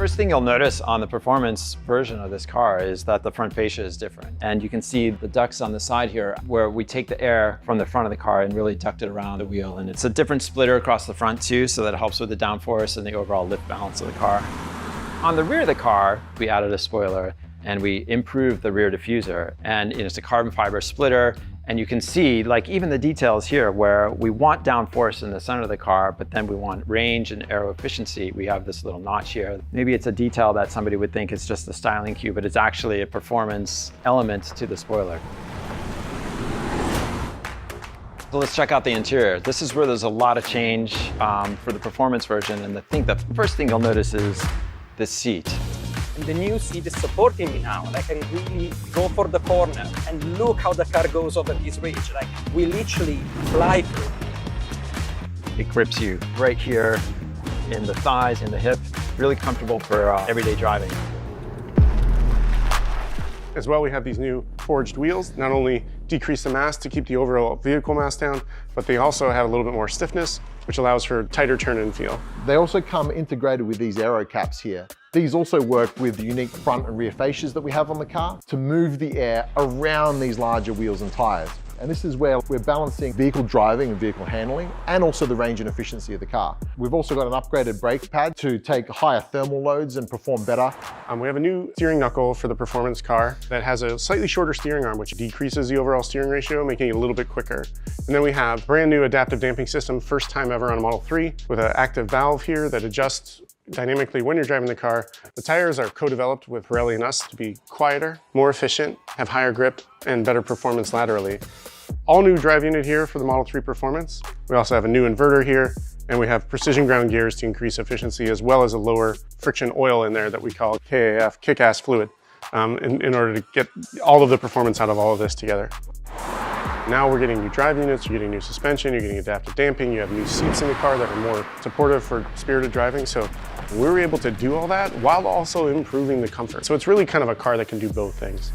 First thing you'll notice on the performance version of this car is that the front fascia is different. And you can see the ducts on the side here where we take the air from the front of the car and really duct it around the wheel. And it's a different splitter across the front too, so that it helps with the downforce and the overall lift balance of the car. On the rear of the car, we added a spoiler and we improved the rear diffuser. And it's a carbon fiber splitter. And you can see, like, even the details here where we want downforce in the center of the car, but then we want range and aero efficiency. We have this little notch here. Maybe it's a detail that somebody would think is just a styling cue, but it's actually a performance element to the spoiler. So let's check out the interior. This is where there's a lot of change for the performance version. And the first thing you'll notice is the seat. And the new seat is supporting me now. I can really go for the corner and look how the car goes over this ridge. Like, we literally fly through. It grips you right here in the thighs, in the hip. Really comfortable for everyday driving. As well, we have these new forged wheels. Not only decrease the mass to keep the overall vehicle mass down, but they also have a little bit more stiffness, which allows for tighter turn and feel. They also come integrated with these aero caps here. These also work with the unique front and rear fascias that we have on the car to move the air around these larger wheels and tires. And this is where we're balancing vehicle driving and vehicle handling, and also the range and efficiency of the car. We've also got an upgraded brake pad to take higher thermal loads and perform better. We have a new steering knuckle for the performance car that has a slightly shorter steering arm, which decreases the overall steering ratio, making it a little bit quicker. And then we have a brand new adaptive damping system, first time ever on a Model 3, with an active valve here that adjusts dynamically when you're driving the car. The tires are co-developed with Pirelli and us to be quieter, more efficient, have higher grip, and better performance laterally. All new drive unit here for the Model 3 Performance. We also have a new inverter here, and we have precision ground gears to increase efficiency, as well as a lower friction oil in there that we call KAF, kick-ass fluid, in order to get all of the performance out of all of this together. Now we're getting new drive units, you're getting new suspension, you're getting adaptive damping, you have new seats in the car that are more supportive for spirited driving. So we were able to do all that while also improving the comfort. So it's really kind of a car that can do both things.